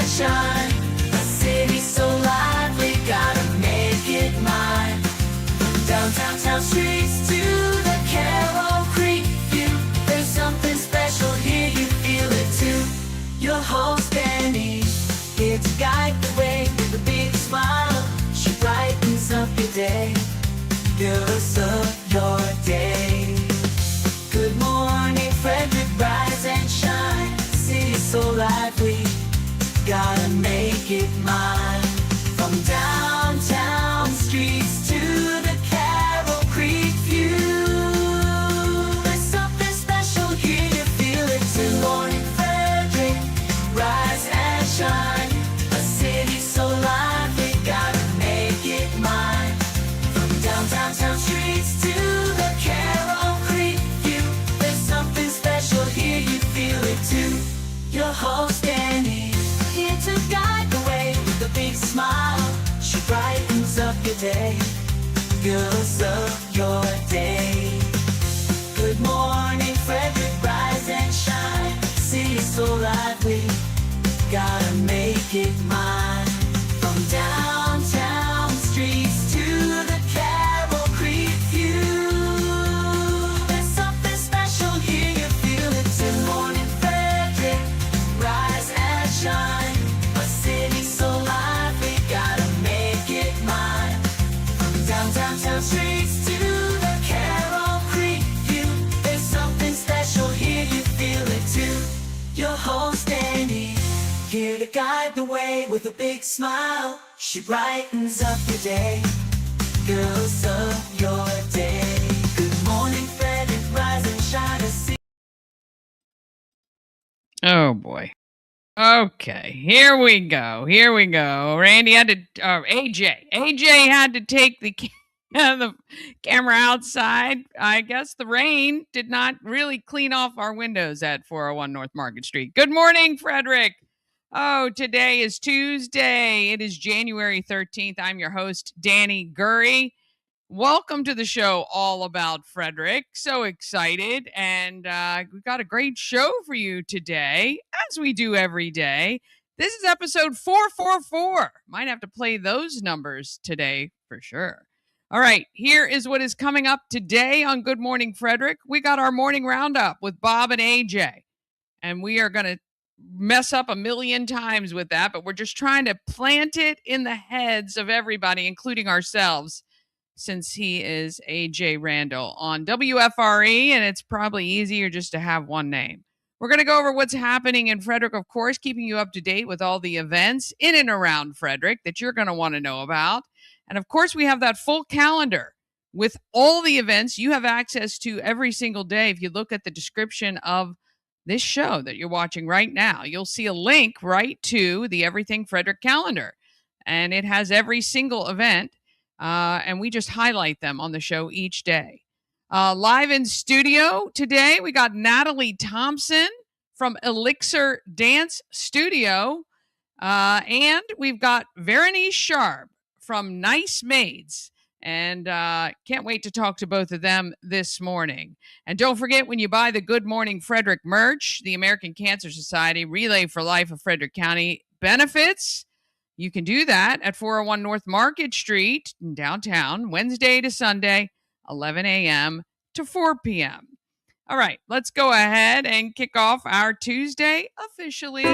and shine. A city so lively, gotta make it mine. From downtown town streets to the Carroll Creek view, there's something special here, you feel it too. Your host Dani, here to guide the way with a big smile. She brightens up your day, girls of your day. Good morning, Frederick, rise and shine. City so lively, gotta make it mine. From downtown streets to the Carroll Creek view, there's something special here, you feel it too. Morning, Frederick, rise and shine. A city so lively, gotta make it mine. From downtown town streets to the Carroll Creek view, there's something special here, you feel it too. Your host Dani, here to guide the way with a big smile. She brightens up your day, girls of your day. Good morning, Frederick, rise and shine. City so lively, gotta make it mine. From downtown streets to the Carroll Creek view, there's something special here, you feel it too. Morning, Frederick, rise and shine. A city so lively, gotta make it mine. From downtown town streets to the Carroll Creek view, there's something special here, you feel it too. Your host Dani, here to guide the way with a big smile. She brightens up your day, girls of your day. Good morning, Frederick, rise and shine. A city. Oh boy. Okay, here we go. Randy had to, AJ had to take the camera outside. I guess the rain did not really clean off our windows at 401 North Market Street. Good morning, Frederick. Oh, today is Tuesday. It is January 13th. I'm your host, Dani Gurrie. Welcome to the show all about Frederick. So excited. And we've got a great show for you today, as we do every day. This is episode 444. Might have to play those numbers today for sure. All right, here is what is coming up today on Good Morning Frederick. We got our morning roundup with Bob and AJ. And we are going to mess up a million times with that, but we're just trying to plant it in the heads of everybody, including ourselves, since he is AJ Randall on WFRE, and it's probably easier just to have one name. We're going to go over what's happening in Frederick, of course, keeping you up to date with all the events in and around Frederick that you're going to want to know about. And of course, we have that full calendar with all the events you have access to every single day. If you look at the description of this show that you're watching right now, you'll see a link right to the Everything Frederick calendar. And it has every single event. And we just highlight them on the show each day. Live in studio today, we got Natalie Thompson from Elixir Dance Studio. And we've got Veranice Scharb from Nice Maids. And can't wait to talk to both of them this morning. And don't forget, when you buy the Good Morning Frederick merch, the American Cancer Society Relay for Life of Frederick County benefits. You can do that at 401 North Market Street in downtown, Wednesday to Sunday, 11 a.m. to 4 p.m. All right, let's go ahead and kick off our Tuesday officially.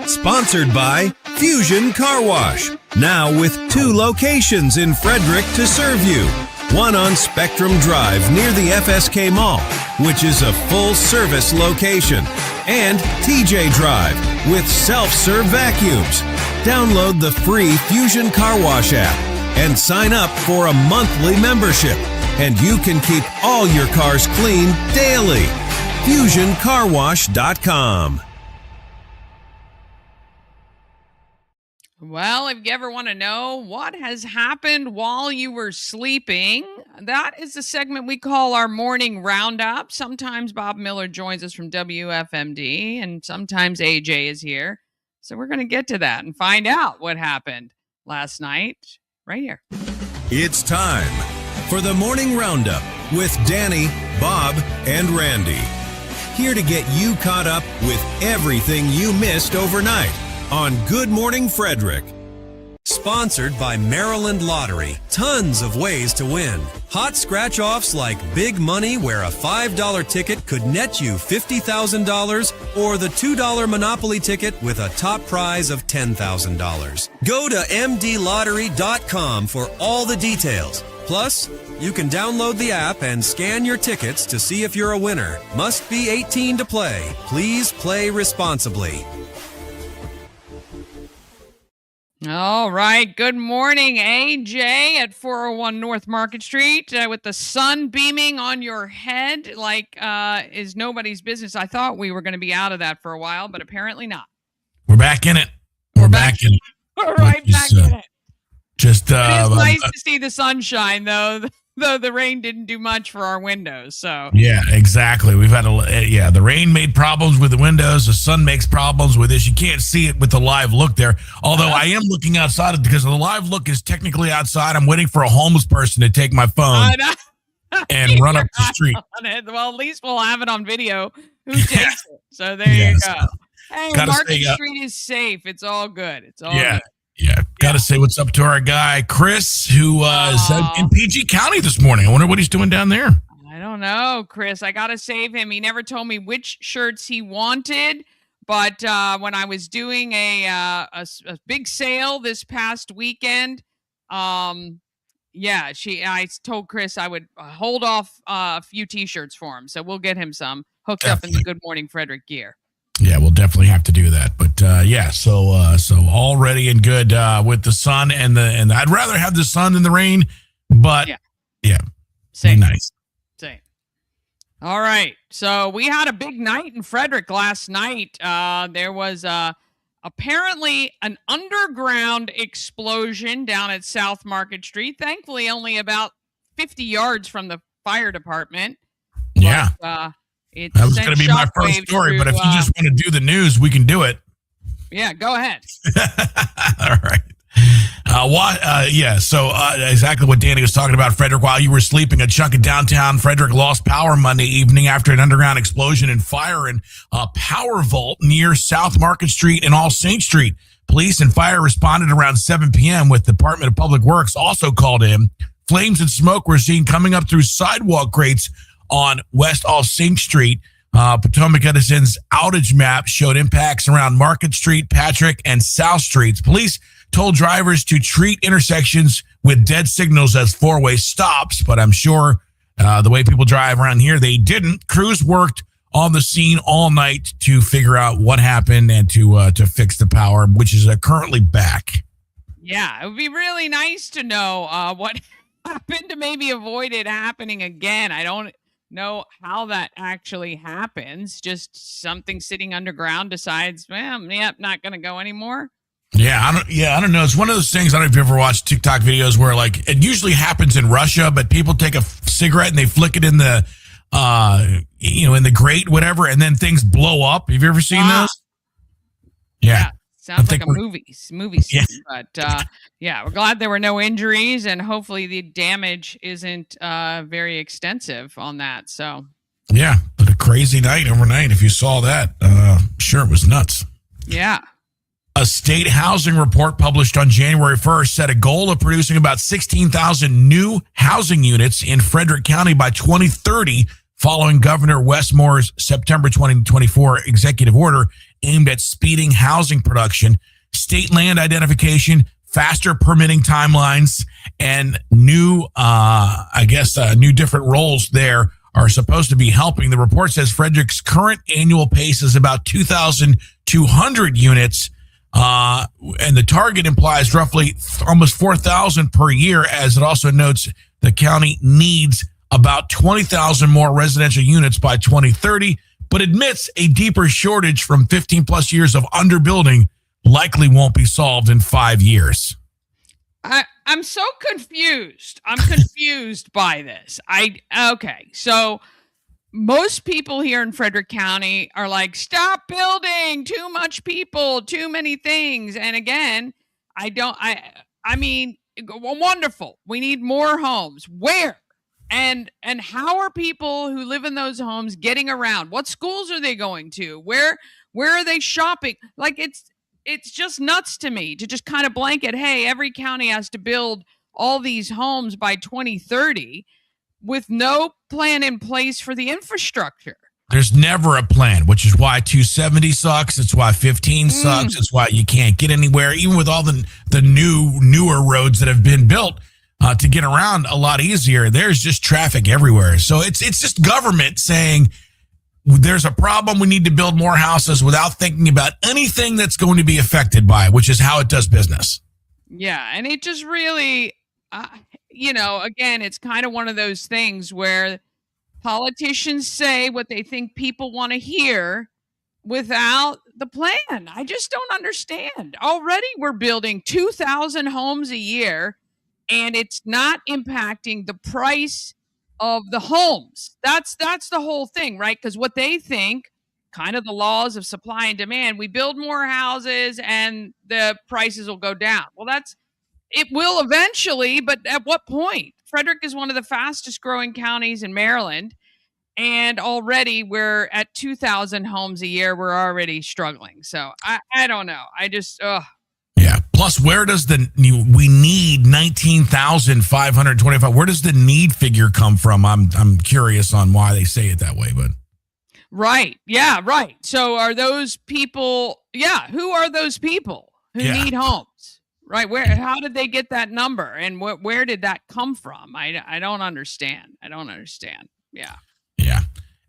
Sponsored by Fusion Car Wash. Now with 2 locations in Frederick to serve you. One on Spectrum Drive near the FSK Mall, which is a full-service location. And TJ Drive with self-serve vacuums. Download the free Fusion Car Wash app and sign up for a monthly membership. And you can keep all your cars clean daily. FusionCarWash.com. Well, if you ever want to know what has happened while you were sleeping, that is the segment we call our morning roundup. Sometimes Bob Miller joins us from WFMD, and sometimes AJ is here. So we're going to get to that and find out what happened last night right here. It's time for the Morning Roundup with Dani, Bob, and Randy. Here to get you caught up with everything you missed overnight on Good Morning Frederick. Sponsored by Maryland Lottery. Tons of ways to win. Hot scratch-offs like big money where a $5 ticket could net you $50,000 or the $2 Monopoly ticket with a top prize of $10,000. Go to mdlottery.com for all the details. Plus, you can download the app and scan your tickets to see if you're a winner. Must be 18 to play. Please play responsibly. All right. Good morning, AJ at 401 North Market Street with the sun beaming on your head like is nobody's business. I thought we were going to be out of that for a while, but apparently not. We're back in it. We're back in it. We're right back in it. Just it is nice to see the sunshine, though the rain didn't do much for our windows. So yeah, exactly. We've had the rain made problems with the windows. The sun makes problems with this. You can't see it with the live look there. Although I am looking outside because the live look is technically outside. I'm waiting for a homeless person to take my phone and run up the street. Well, at least we'll have it on video. Who takes it? So there you go. Hey, Market Street is safe. It's all good. It's all good. Yeah, gotta say what's up to our guy, Chris, who is in PG County this morning. I wonder what he's doing down there. I don't know, Chris. I gotta save him. He never told me which shirts he wanted, but when I was doing a big sale this past weekend, I told Chris I would hold off a few T-shirts for him, so we'll get him some hooked up in the Good Morning Frederick gear. Yeah, we'll definitely have to do that. But so all ready and good with the sun and I'd rather have the sun than the rain, but same. Nice. Same. All right. So we had a big night in Frederick last night. There was apparently an underground explosion down at South Market Street. Thankfully, only about 50 yards from the fire department. Yeah. But, that was going to be my first story, but if you just want to do the news, we can do it. Yeah, go ahead. All right. So exactly what Dani was talking about, Frederick. While you were sleeping, a chunk of downtown Frederick lost power Monday evening after an underground explosion and fire in a power vault near South Market Street and All Saints Street. Police and fire responded around 7 p.m. with the Department of Public Works also called in. Flames and smoke were seen coming up through sidewalk grates on West All Saints Street. Potomac Edison's outage map showed impacts around Market Street, Patrick, and South Streets. Police told drivers to treat intersections with dead signals as four-way stops, but I'm sure the way people drive around here, they didn't. Crews worked on the scene all night to figure out what happened and to fix the power, which is currently back. Yeah, it would be really nice to know what happened to maybe avoid it happening again. I don't know how that actually happens. Just something sitting underground decides, not going to go anymore. I don't know. It's one of those things. I don't know if you ever watched TikTok videos where like it usually happens in Russia, but people take a cigarette and they flick it in the, in the grate, whatever, and then things blow up. Have you ever seen those? Yeah. Sounds like a movie scene, but we're glad there were no injuries, and hopefully the damage isn't very extensive on that. So, yeah, but a crazy night overnight. If you saw that, sure, it was nuts. Yeah. A state housing report published on January 1st set a goal of producing about 16,000 new housing units in Frederick County by 2030, following Governor Wes Moore's September 2024 executive order aimed at speeding housing production, state land identification, faster permitting timelines, and new different roles there are supposed to be helping. The report says Frederick's current annual pace is about 2,200 units, and the target implies roughly almost 4,000 per year, as it also notes the county needs about 20,000 more residential units by 2030, but admits a deeper shortage from 15 plus years of underbuilding likely won't be solved in 5 years. I'm so confused. I'm confused by this. Okay. So most people here in Frederick County are like, stop building, too much people, too many things. And again, I mean, wonderful. We need more homes. Where? And how are people who live in those homes getting around? What schools are they going to? Where are they shopping? Like it's just nuts to me to just kind of blanket, hey, every county has to build all these homes by 2030 with no plan in place for the infrastructure. There's never a plan, which is why 270 sucks. It's why 15 sucks. It's why you can't get anywhere, even with all the newer roads that have been built to get around a lot easier. There's just traffic everywhere. So it's just government saying there's a problem. We need to build more houses without thinking about anything that's going to be affected by it, which is how it does business. Yeah, and it just really, again, it's kind of one of those things where politicians say what they think people want to hear without the plan. I just don't understand. Already we're building 2,000 homes a year, and it's not impacting the price of the homes. That's the whole thing, right? Because what they think, kind of the laws of supply and demand, we build more houses and the prices will go down. Well, it will eventually, but at what point? Frederick is one of the fastest growing counties in Maryland, and already we're at 2,000 homes a year. We're already struggling. So I don't know. I just, Yeah. Plus, where does we need 19,525? Where does the need figure come from? I'm curious on why they say it that way, but. Right. Yeah. Right. So are those people? Yeah. Who are those people who need homes? Right. How did they get that number? And where did that come from? I don't understand. Yeah. Yeah.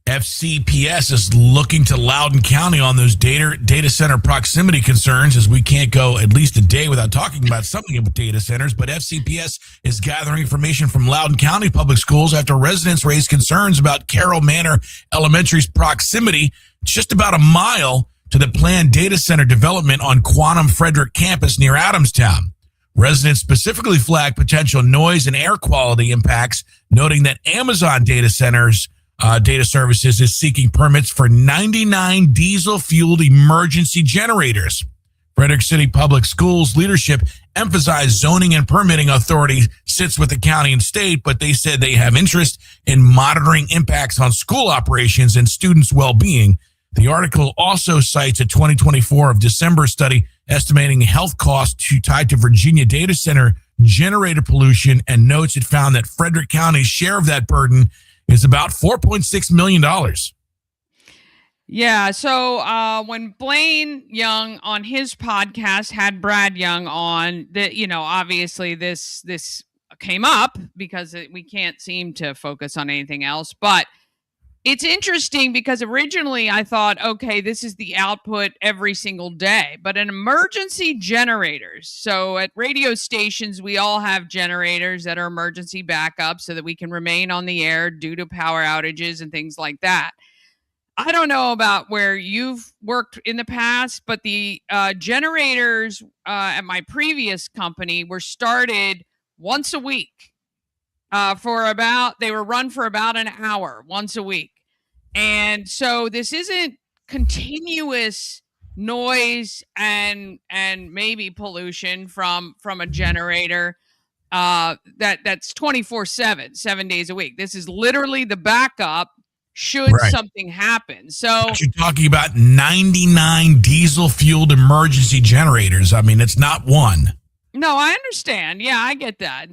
FCPS is looking to Loudoun County on those data center proximity concerns, as we can't go at least a day without talking about something about data centers. But FCPS is gathering information from Loudoun County Public Schools after residents raised concerns about Carroll Manor Elementary's proximity, just about a mile to the planned data center development on Quantum Frederick campus near Adamstown. Residents specifically flagged potential noise and air quality impacts, noting that Amazon data centers Data Services is seeking permits for 99 diesel-fueled emergency generators. Frederick City Public Schools leadership emphasized zoning and permitting authority sits with the county and state, but they said they have interest in monitoring impacts on school operations and students' well-being. The article also cites a 2024 of December study estimating health costs tied to Virginia data center generator pollution, and notes it found that Frederick County's share of that burden is about $4.6 million. Yeah. So when Blaine Young on his podcast had Brad Young on, obviously this came up because we can't seem to focus on anything else. But it's interesting because originally I thought, okay, this is the output every single day, but an emergency generators. So at radio stations, we all have generators that are emergency backup so that we can remain on the air due to power outages and things like that. I don't know about where you've worked in the past, but the generators at my previous company were started once a week they were run for about an hour once a week. And so this isn't continuous noise and maybe pollution from a generator that's 24/7, 7 days a week. This is literally the backup should something happen. So but you're talking about 99 diesel-fueled emergency generators. I mean, it's not one. No, I understand. Yeah, I get that.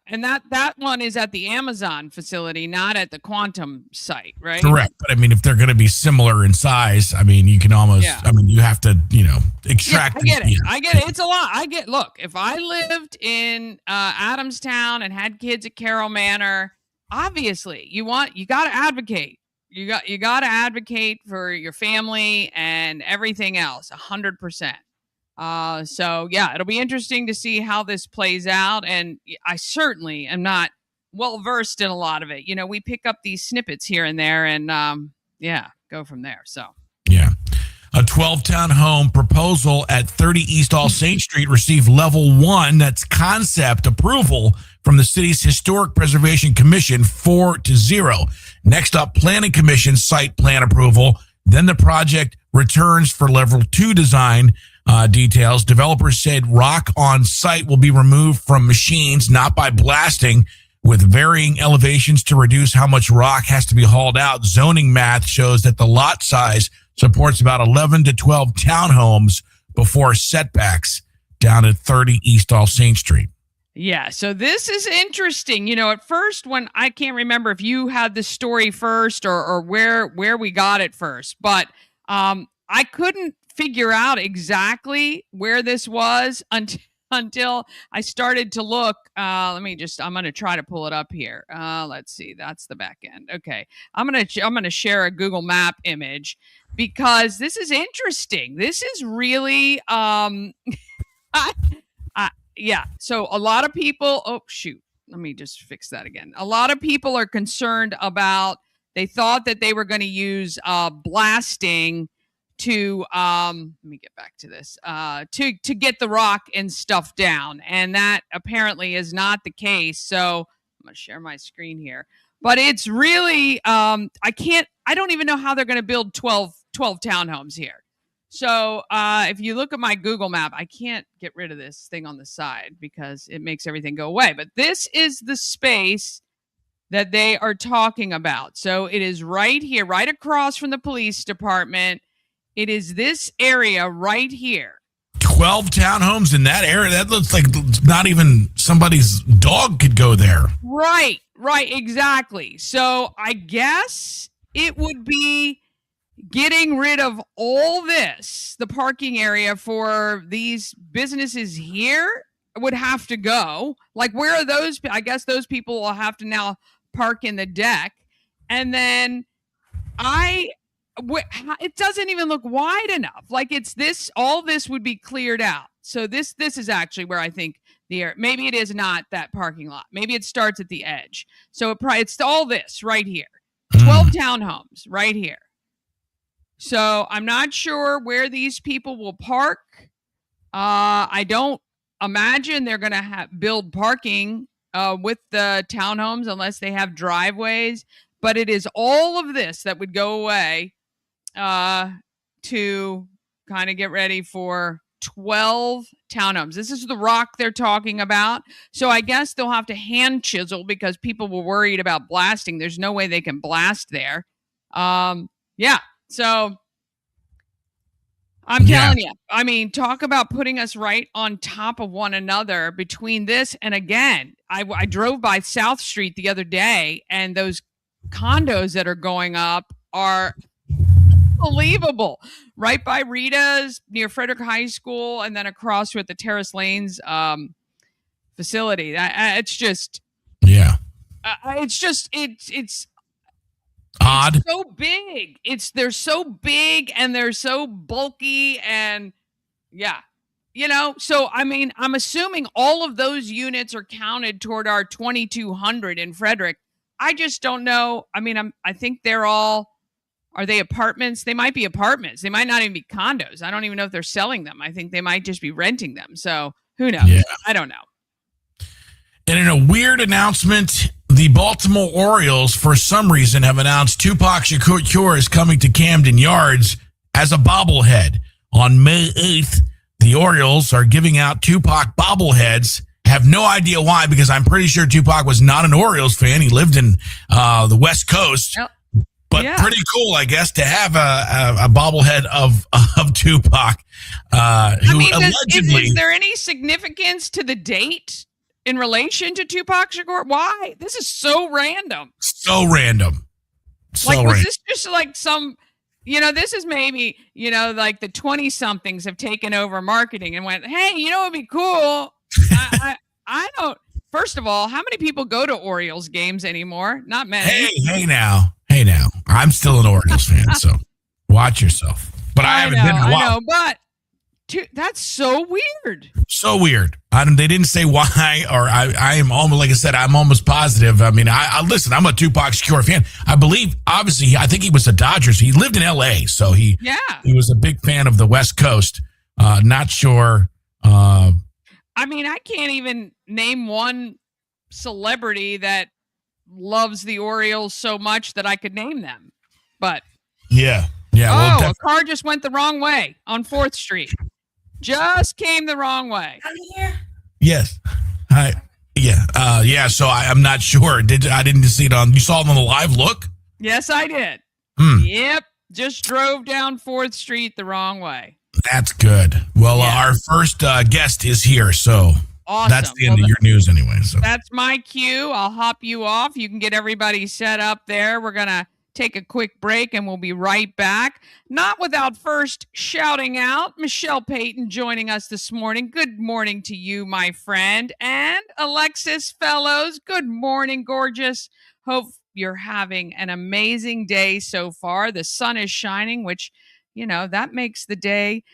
And that one is at the Amazon facility, not at the Quantum site, right? Correct. But I mean, if they're going to be similar in size, I mean, you can almost, you have to, extract. Yeah, I get it. It's a lot. Look, if I lived in Adamstown and had kids at Carroll Manor, obviously you got to advocate. You got to advocate for your family and everything else 100%. So yeah, it'll be interesting to see how this plays out. And I certainly am not well versed in a lot of it. We pick up these snippets here and there and, go from there. So, yeah. A 12-town home proposal at 30 East All Saints Street received level 1, that's concept approval, from the city's Historic Preservation Commission 4-0. Next up, Planning Commission site plan approval. Then the project returns for level 2 design details. Developers said rock on site will be removed from machines, not by blasting, with varying elevations to reduce how much rock has to be hauled out. Zoning math shows that the lot size supports about 11 to 12 townhomes before setbacks down at 30 East All Saints Street. Yeah, so this is interesting. You know, at first, when I can't remember if you had the story first or where we got it first, but I couldn't figure out exactly where this was until I started to look. I'm going to try to pull it up here. Let's see. That's the back end. Okay. I'm going to share a Google Map image because this is interesting. This is really, yeah. So a lot of people, oh, shoot. Let me just fix that again. A lot of people are concerned about, they thought that they were going to use blasting to, let me get back to this, to get the rock and stuff down. And that apparently is not the case. So I'm going to share my screen here. But it's really, I don't even know how they're going to build 12 townhomes here. So if you look at my Google map, I can't get rid of this thing on the side because it makes everything go away. But this is the space that they are talking about. So it is right here, right across from the police department. It is this area right here. 12 townhomes in that area? That looks like not even somebody's dog could go there. Right, exactly. So I guess it would be getting rid of all this, the parking area for these businesses here would have to go. Like, where are those? I guess those people will have to now park in the deck. And then it doesn't even look wide enough. Like, it's this, all this would be cleared out. So this is actually where I think maybe it is not that parking lot. Maybe it starts at the edge. So it's all this right here. 12 townhomes right here. So I'm not sure where these people will park. I don't imagine they're going to build parking with the townhomes unless they have driveways. But it is all of this that would go away to kind of get ready for 12 townhomes. This is the rock they're talking about. So I guess they'll have to hand chisel because people were worried about blasting. There's no way they can blast there. Yeah. So I'm telling you, I mean, talk about putting us right on top of one another between this. And again, I drove by South Street the other day, and those condos that are going up are unbelievable. Right by Rita's near Frederick High School, and then across with the Terrace Lanes facility. It's just, yeah. It's odd. It's so big. They're so big and they're so bulky, and yeah, you know. So I mean, I'm assuming all of those units are counted toward our 2,200 in Frederick. I just don't know. I mean, I think they're all. Are they apartments? They might be apartments. They might not even be condos. I don't even know if they're selling them. I think they might just be renting them. So who knows? Yeah. I don't know. And in a weird announcement, the Baltimore Orioles, for some reason, have announced Tupac Shakur is coming to Camden Yards as a bobblehead. On May 8th, the Orioles are giving out Tupac bobbleheads. Have no idea why, because I'm pretty sure Tupac was not an Orioles fan. He lived in the West Coast. Yep. But yeah, pretty cool, I guess, to have a bobblehead of Tupac. Is there any significance to the date in relation to Tupac Shakur? Why? This is so random. So random. Was this just like some, this is maybe, like the 20-somethings have taken over marketing and went, hey, it'd be cool. I don't. First of all, how many people go to Orioles games anymore? Not many. Hey now. I'm still an Orioles fan, so watch yourself. But I haven't been in a while. I know, but That's so weird. So weird. They didn't say why, or I am almost, like I said, I'm almost positive. I mean, I listen, I'm a Tupac Shakur fan. I believe, obviously, I think he was a Dodgers. He lived in L.A., so he was a big fan of the West Coast. Not sure. I mean, I can't even name one celebrity that loves the Orioles so much that I could name them. But yeah. A car just went the wrong way on 4th Street. Just came the wrong way. Yes. So I'm not sure. I didn't see it on. You saw it on the live look? Yes, I did. Yep. Just drove down 4th Street the wrong way. That's good. Well, our first guest is here, so awesome. That's the end of your news anyway. So that's my cue. I'll hop you off. You can get everybody set up there. We're going to take a quick break and we'll be right back. Not without first shouting out Michelle Payton joining us this morning. Good morning to you, my friend. And Alexis Fellows. Good morning, gorgeous. Hope you're having an amazing day so far. The sun is shining, which, that makes the day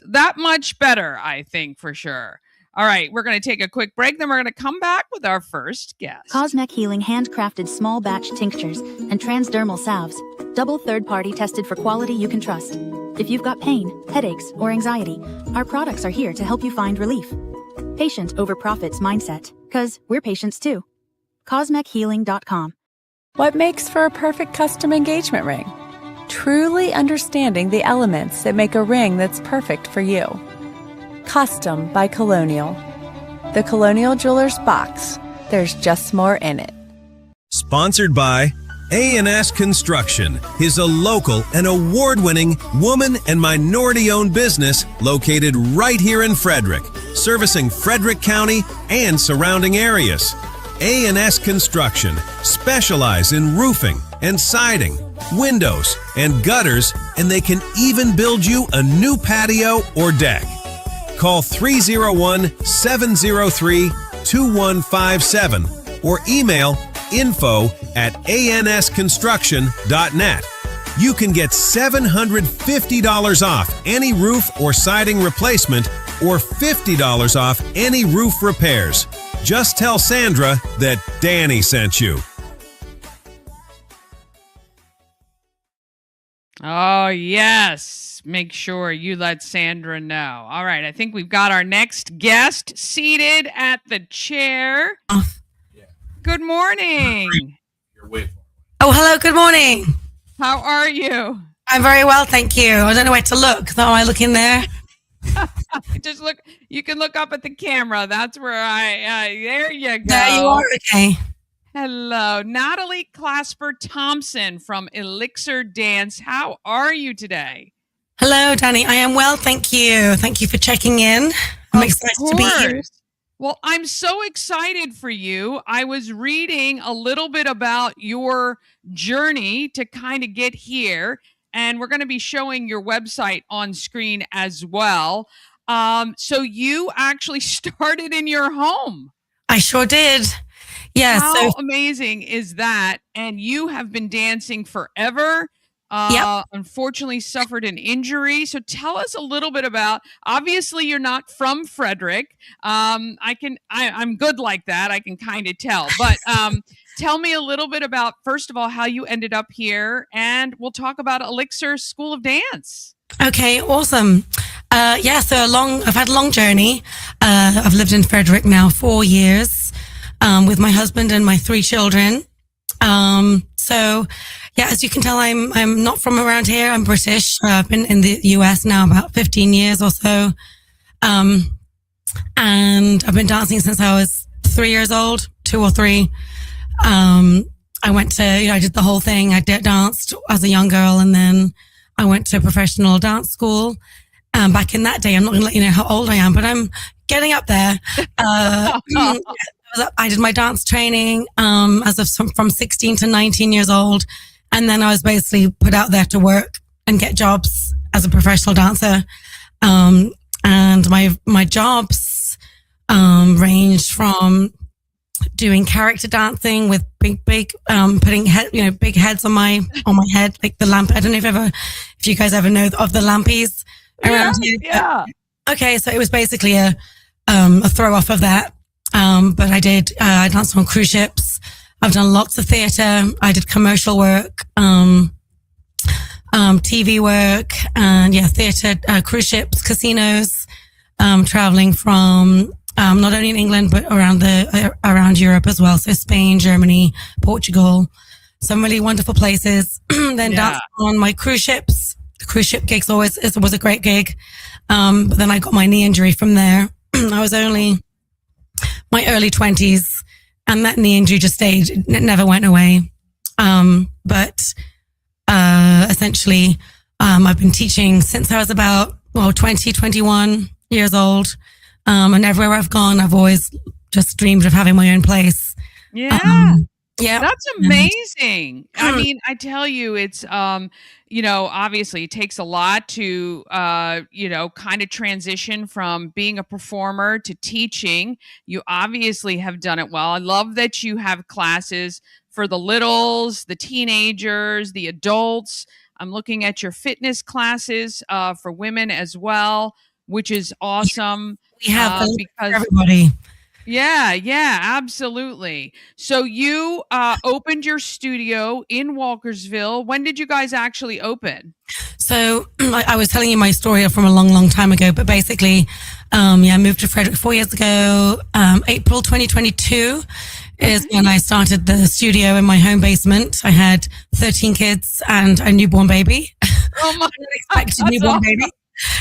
that much better, I think, for sure. All right, we're going to take a quick break, then we're going to come back with our first guest. Cosmec Healing handcrafted small batch tinctures and transdermal salves. Double third-party tested for quality you can trust. If you've got pain, headaches, or anxiety, our products are here to help you find relief. Patient over profits mindset, 'cause we're patients too. CosmecHealing.com. What makes for a perfect custom engagement ring? Truly understanding the elements that make a ring that's perfect for you. Custom by Colonial. The Colonial Jewelers box. There's just more in it. Sponsored by A&S Construction is a local and award-winning woman and minority-owned business located right here in Frederick, servicing Frederick County and surrounding areas. A&S Construction specialize in roofing and siding, windows and gutters, and they can even build you a new patio or deck. Call 301-703-2157 or email info@ansconstruction.net. You can get $750 off any roof or siding replacement or $50 off any roof repairs. Just tell Sandra that Dani sent you. Oh, yes. Make sure you let Sandra know. All right. I think we've got our next guest seated at the chair. Good morning. Oh, hello. Good morning. How are you? I'm very well, thank you. I don't know where to look. Though I look in there. Just look. You can look up at the camera. That's where there you go. There you are. Okay. Hello, Natalie Thompson from Elixir Dance. How are you today? Hello, Dani. I am well, thank you. Thank you for checking in. I'm excited to be here. Well, I'm so excited for you. I was reading a little bit about your journey to kind of get here, and we're going to be showing your website on screen as well. So you actually started in your home. I sure did. Yeah. How amazing is that? And you have been dancing forever. Yep. Unfortunately suffered an injury. So tell us a little bit about, obviously you're not from Frederick. I'm good like that. I can kind of tell, but, tell me a little bit about, first of all, how you ended up here, and we'll talk about Elixir School of Dance. Okay. Awesome. So I've had a long journey. I've lived in Frederick now 4 years, with my husband and my 3 children. As you can tell, I'm not from around here. I'm British. I've been in the US now about 15 years or so. And I've been dancing since I was 3 years old, 2 or 3. I went to, I did the whole thing. I danced as a young girl, and then I went to professional dance school. Back in that day, I'm not going to let you know how old I am, but I'm getting up there. I did my dance training from 16 to 19 years old. And then I was basically put out there to work and get jobs as a professional dancer. And my jobs ranged from doing character dancing with big putting big heads on my head, like the lamp. I don't know if you guys ever know of the lampies. around here. Yeah. Okay, so it was basically a throw off of that. But I danced on cruise ships. I've done lots of theater. I did commercial work, TV work, and theater, cruise ships, casinos, traveling from, not only in England, but around Europe as well. So Spain, Germany, Portugal, some really wonderful places. Then danced on my cruise ships. The cruise ship gigs was a great gig. But then I got my knee injury from there. I was only my early 20s, and that knee injury just stayed. It never went away. But essentially, I've been teaching since I was about 20, 21 years old. And everywhere I've gone, I've always just dreamed of having my own place. Yeah. Yeah. That's amazing. I mean, I tell you, it's, obviously it takes a lot to, kind of transition from being a performer to teaching. You obviously have done it well. I love that you have classes for the littles, the teenagers, the adults. I'm looking at your fitness classes for women as well, which is awesome. We have because everybody. Yeah, absolutely. So you opened your studio in Walkersville. When did you guys actually open? So I was telling you my story from a long, long time ago, but basically, I moved to Frederick 4 years ago. April 2022 is when I started the studio in my home basement. I had 13 kids and a newborn baby. Oh my! Unexpected newborn baby.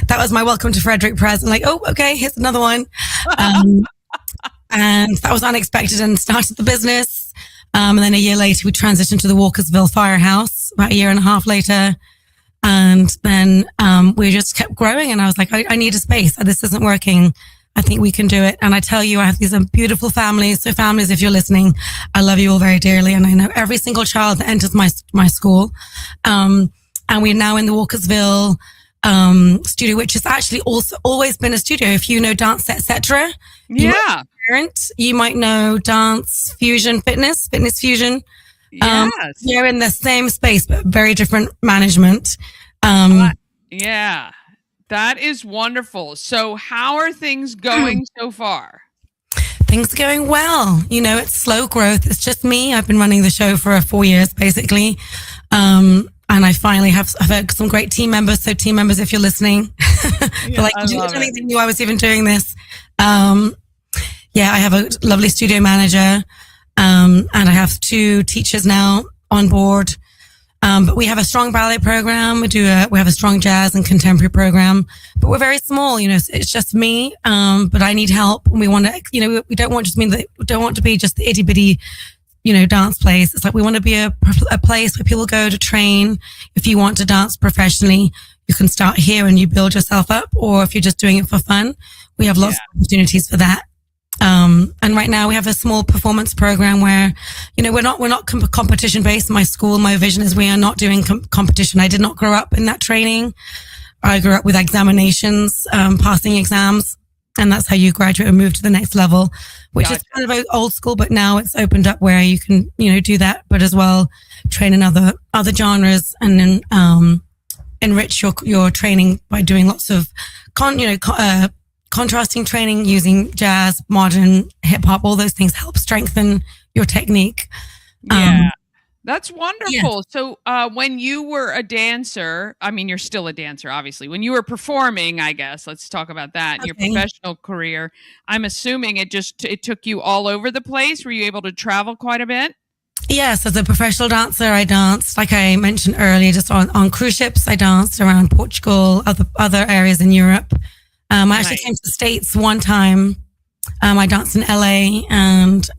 That was my welcome to Frederick present. Like, oh, okay, here's another one. And that was unexpected and started the business. And then a year later, we transitioned to the Walkersville Firehouse about a year and a half later. And then we just kept growing. And I was like, I need a space. This isn't working. I think we can do it. And I tell you, I have these beautiful families. So families, if you're listening, I love you all very dearly. And I know every single child that enters my school. And we're now in the Walkersville studio, which has actually also always been a studio. If you know Dance Etc. Yeah. You might know Dance Fusion Fitness Fusion. Yes. You're in the same space, but very different management. Yeah. That is wonderful. So how are things going so far? Things are going well. It's slow growth. It's just me. I've been running the show for 4 years, basically. And I finally have some great team members. So team members, if you're listening, I didn't even knew I was even doing this. I have a lovely studio manager, and I have 2 teachers now on board. But we have a strong ballet program. We have a strong jazz and contemporary program, but we're very small. It's just me. But I need help. And we want to, we don't want to be just the itty bitty, dance place. It's like we want to be a place where people go to train. If you want to dance professionally, you can start here and you build yourself up. Or if you're just doing it for fun, we have lots of opportunities for that. And right now we have a small performance program where, we're not competition based. My school, my vision is we are not doing competition. I did not grow up in that training. I grew up with examinations, passing exams. And that's how you graduate and move to the next level, which is kind of old school, but now it's opened up where you can, do that, but as well train in other genres and then, enrich your training by doing lots of contrasting training using jazz, modern, hip hop, all those things help strengthen your technique. That's wonderful. So when you were a dancer, I mean, you're still a dancer, obviously. When you were performing, I guess, let's talk about that, in your professional career, I'm assuming it took you all over the place. Were you able to travel quite a bit? Yes, as a professional dancer, I danced, like I mentioned earlier, just on cruise ships. I danced around Portugal, other areas in Europe. I actually came to the States one time. I danced in LA and,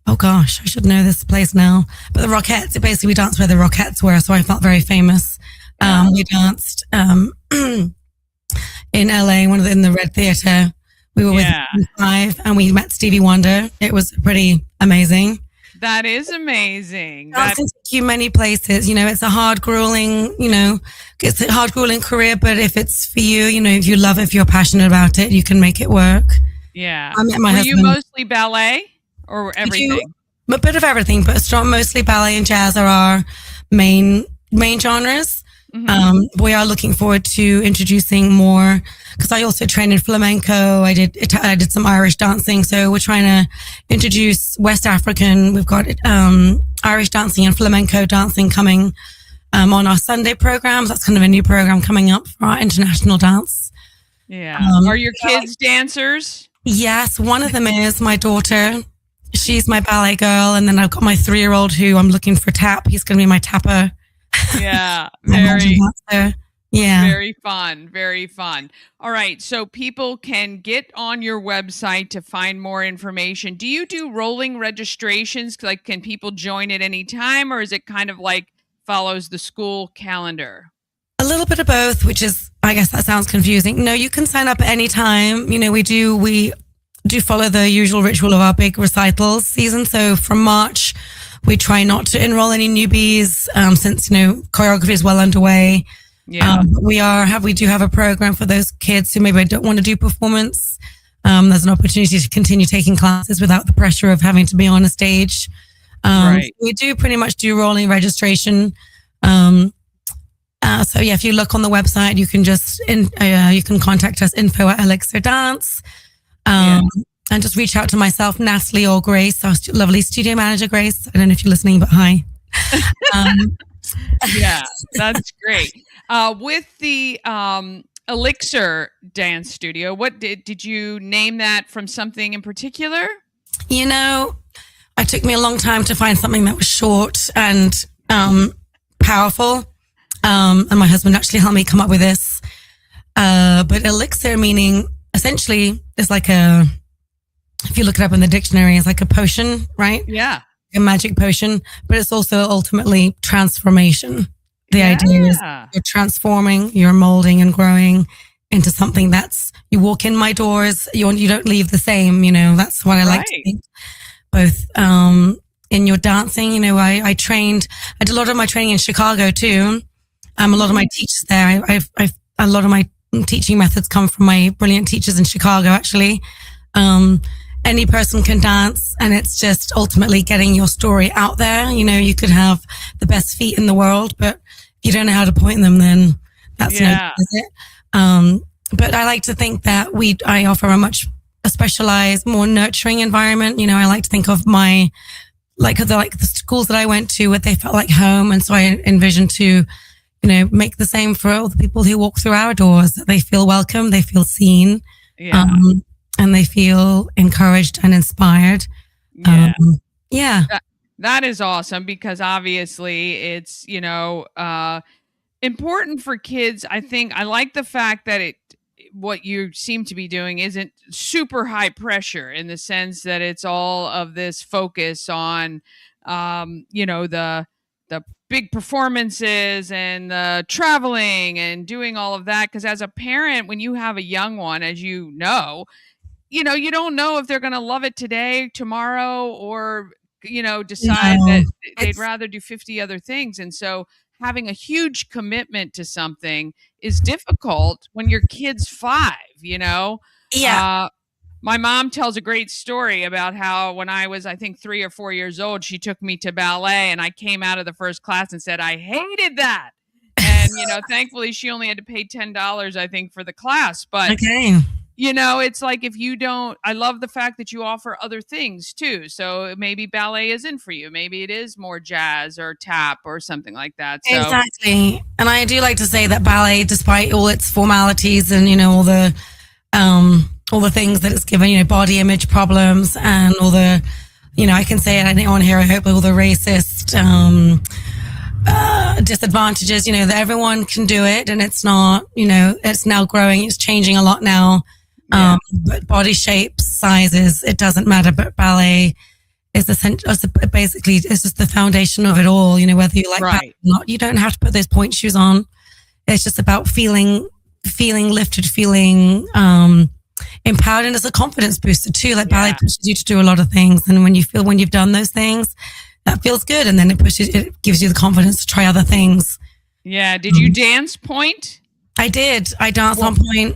oh gosh, I should know this place now. But the Rockettes, basically we danced where the Rockettes were, so I felt very famous. We danced in LA, in the Red Theater. We were with 5 and we met Stevie Wonder. It was pretty amazing. That is amazing. Dancing takes you many places. It's a hard, grueling, it's a hard, grueling career. But if it's for you, if you love it, if you're passionate about it, you can make it work. Yeah. I met my Were husband. you mostly ballet or everything? A bit of everything, but mostly ballet and jazz are our main genres. We are looking forward to introducing more, because I also train in flamenco. I did some Irish dancing. So we're trying to introduce West African. We've got Irish dancing and flamenco dancing coming on our Sunday programs. That's kind of a new program coming up for our international dance. Yeah. Are your kids dancers? Yes, one of them is my daughter. She's my ballet girl. And then I've got my 3-year-old who I'm looking for tap. He's going to be my tapper. Yeah. Very fun. Very fun. All right. So people can get on your website to find more information. Do you do rolling registrations? Like, can people join at any time, or is it kind of like follows the school calendar? A little bit of both, which is, I guess that sounds confusing. No, you can sign up at any time. You know, we do follow the usual ritual of our big recitals season. So from March, we try not to enroll any newbies, since, you know, choreography is well underway. Yeah. We do have a program for those kids who maybe don't want to do performance. There's an opportunity to continue taking classes without the pressure of having to be on a stage. Right. We do pretty much do rolling registration. So yeah, if you look on the website, you can you can contact us, info@Elixir Dance. And just reach out to myself, Natalie, or Grace, our lovely studio manager, Grace. I don't know if you're listening, but hi. Yeah, that's great. With the Elixir Dance Studio, what did you name that from something in particular? You know, it took me a long time to find something that was short and powerful. And my husband actually helped me come up with this. But elixir meaning essentially is like if you look it up in the dictionary, it's like a potion, right? Yeah. A magic potion, but it's also ultimately transformation. The idea is you're transforming, you're molding and growing into something you walk in my doors, you don't leave the same, you know, that's what I like to think. Both in your dancing, you know, I did a lot of my training in Chicago too. A lot of my teachers there, a lot of my teaching methods come from my brilliant teachers in Chicago, actually. Any person can dance, and it's just ultimately getting your story out there. You know, you could have the best feet in the world, but if you don't know how to point them, then that's no good, is it? But I like to think that I offer a specialized, more nurturing environment. You know, I like to think of the schools that I went to, what they felt like home. And so I envision to, you know, make the same for all the people who walk through our doors, that they feel welcome, they feel seen. Yeah. And they feel encouraged and inspired. Yeah. That is awesome, because obviously it's, you know, important for kids. I think I like the fact that what you seem to be doing isn't super high pressure, in the sense that it's all of this focus on, you know, the big performances and the traveling and doing all of that. Because as a parent, when you have a young one, as you know, you don't know if they're going to love it today, tomorrow, or, you know, decide that they'd rather do 50 other things. And so having a huge commitment to something is difficult when your kid's 5, you know? Yeah. My mom tells a great story about how when I was, I think, 3 or 4 years old, she took me to ballet, and I came out of the first class and said, I hated that. And, you know, thankfully she only had to pay $10, I think, for the class. But okay. You know, it's like, I love the fact that you offer other things too. So maybe ballet isn't for you. Maybe it is more jazz or tap or something like that. So. Exactly. And I do like to say that ballet, despite all its formalities and, you know, all the things that it's given, you know, body image problems and all the, you know, I can say it, I think on here, I hope, all the racist, disadvantages, you know, that everyone can do it, and it's not, you know, it's now growing, it's changing a lot now. But body shapes, sizes, it doesn't matter. But ballet is basically, it's just the foundation of it all. You know, whether you like ballet or not, you don't have to put those point shoes on. It's just about feeling lifted, feeling empowered, and it's a confidence booster too. Like ballet pushes you to do a lot of things, and when you've done those things, that feels good, and then it gives you the confidence to try other things. Yeah. Did you dance point? I did. I danced on point.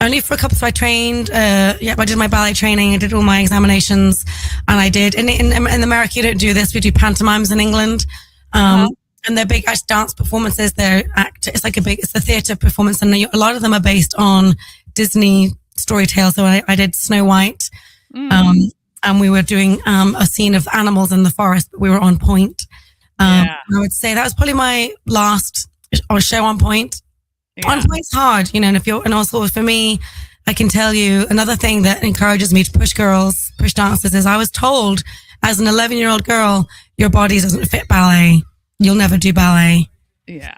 Only for a couple. So I trained. I did my ballet training. I did all my examinations, and I did. In America, you don't do this. We do pantomimes in England. And And they're big dance performances. It's a theater performance, and a lot of them are based on Disney story tales. So I did Snow White, and we were doing a scene of animals in the forest, but we were on point. I would say that was probably my last show on point. Yeah. On point's hard, and also for me, I can tell you another thing that encourages me to push dancers is I was told as an 11-year-old girl, your body doesn't fit ballet. You'll never do ballet. Yeah.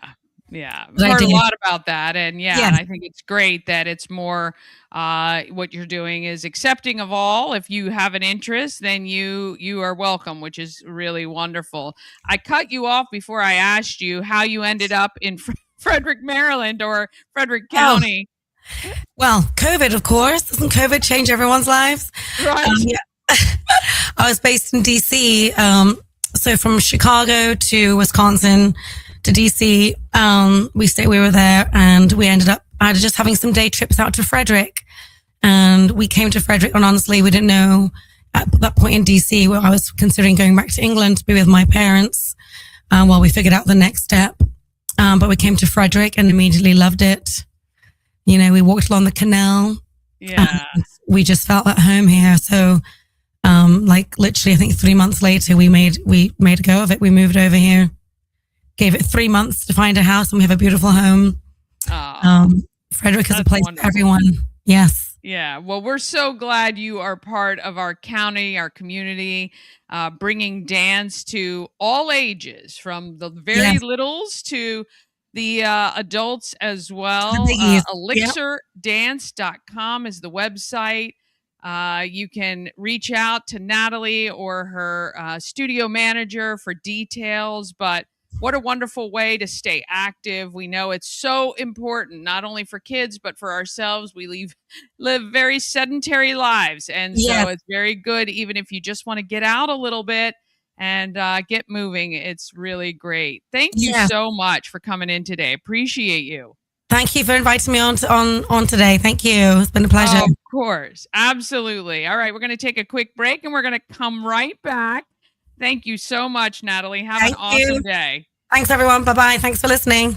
I've heard a lot about that. And I think it's great that it's more what you're doing is accepting of all. If you have an interest, then you are welcome, which is really wonderful. I cut you off before I asked you how you ended up in Frederick, Maryland or Frederick County. Well, COVID, of course. Doesn't COVID change everyone's lives? Right. I was based in D.C., so from Chicago to Wisconsin to DC, we were there, and we ended up just having some day trips out to Frederick, and we came to Frederick, and honestly, we didn't know at that point in DC where I was considering going back to England to be with my parents while we figured out the next step. But we came to Frederick and immediately loved it. We walked along the canal. Yeah. We just felt at home here. So, literally, I think 3 months later, we made a go of it. We moved over here, gave it 3 months to find a house, and we have a beautiful home. Frederick is a place for everyone. Yes. Yeah. Well, we're so glad you are part of our county, our community, bringing dance to all ages, from the very littles to the adults as well. ElixirDance.com is the website. You can reach out to Natalie or her studio manager for details, but what a wonderful way to stay active. We know it's so important, not only for kids, but for ourselves. We live very sedentary lives. And so it's very good, even if you just want to get out a little bit and get moving. It's really great. Thank you so much for coming in today. Appreciate you. Thank you for inviting me on today. Thank you. It's been a pleasure. Of course. Absolutely. All right. We're going to take a quick break and we're going to come right back. Thank you so much, Natalie. Have an awesome day. Thanks, everyone. Bye-bye. Thanks for listening.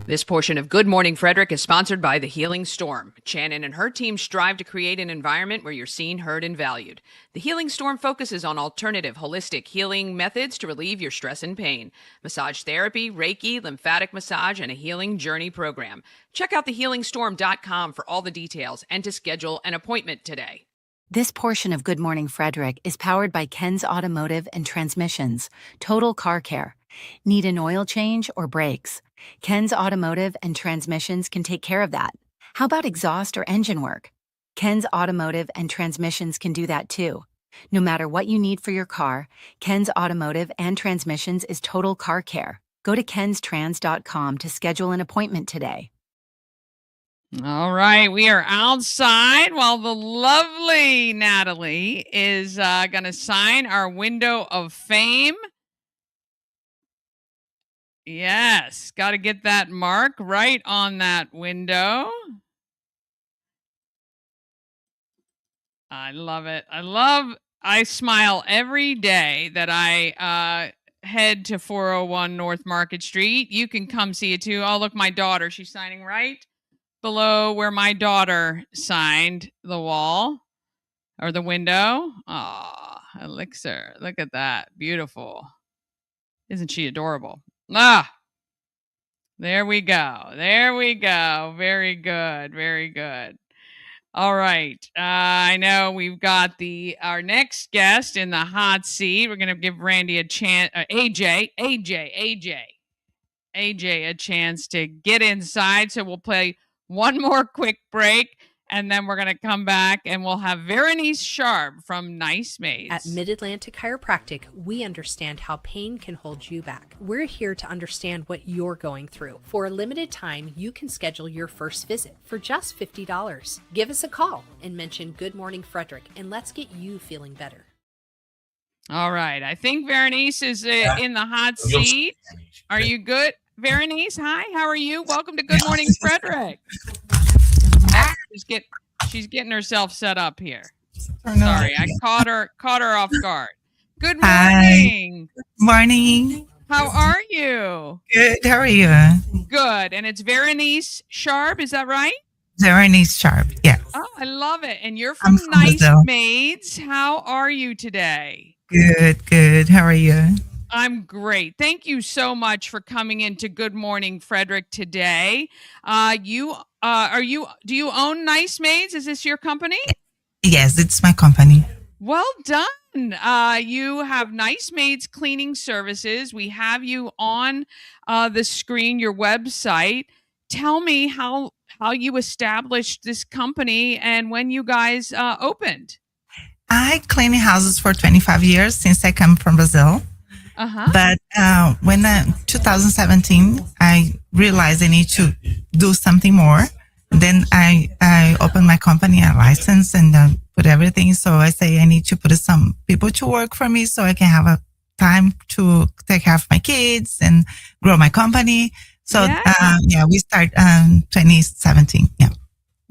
This portion of Good Morning Frederick is sponsored by The Healing Storm. Shannon and her team strive to create an environment where you're seen, heard, and valued. The Healing Storm focuses on alternative, holistic healing methods to relieve your stress and pain. Massage therapy, Reiki, lymphatic massage, and a healing journey program. Check out thehealingstorm.com for all the details and to schedule an appointment today. This portion of Good Morning Frederick is powered by Ken's Automotive and Transmissions, Total Car Care. Need an oil change or brakes? Ken's Automotive and Transmissions can take care of that. How about exhaust or engine work? Ken's Automotive and Transmissions can do that too. No matter what you need for your car, Ken's Automotive and Transmissions is Total Car Care. Go to kenstrans.com to schedule an appointment today. All right, we are outside while the lovely Natalie is going to sign our window of fame. Yes, got to get that mark right on that window. I love it. I smile every day that I head to 401 North Market Street. You can come see it too. Oh, look, my daughter. She's signing right below where my daughter signed the wall or the window. Ah, Elixir. Look at that. Beautiful. Isn't she adorable? Ah, there we go. There we go. Very good. Very good. All right. I know we've got our next guest in the hot seat. We're going to give Randy a chance, AJ a chance to get inside. So we'll play one more quick break, and then we're going to come back and we'll have Veranice Scharb from Nice Maids. At Mid-Atlantic Chiropractic, we understand how pain can hold you back. We're here to understand what you're going through. For a limited time, you can schedule your first visit for just $50. Give us a call and mention Good Morning Frederick, and let's get you feeling better. All right. I think Veranice is in the hot seat. Are you good? Veranice, hi. How are you? Welcome to Good Morning Frederick. She's getting herself set up here. Sorry, I caught her off guard. Good morning. Hi. Morning. How are you? Good. How are you? Good. And it's Veranice Scharb, is that right? Veranice Scharb. Yes. Oh, I love it. And you're I'm from from Nice Brazil. Maids. How are you today? Good. Good. How are you? I'm great. Thank you so much for coming into Good Morning Frederick today. Do you own Nice Maids? Is this your company? Yes, it's my company. Well done. You have Nice Maids Cleaning Services. We have you on the screen, your website. Tell me how you established this company and when you guys opened. I clean houses for 25 years since I come from Brazil. Uh-huh. But when 2017, I realized I need to do something more. Then I opened my company, a license, and put everything. So I say I need to put some people to work for me so I can have a time to take care of my kids and grow my company. So we start 2017. Yeah.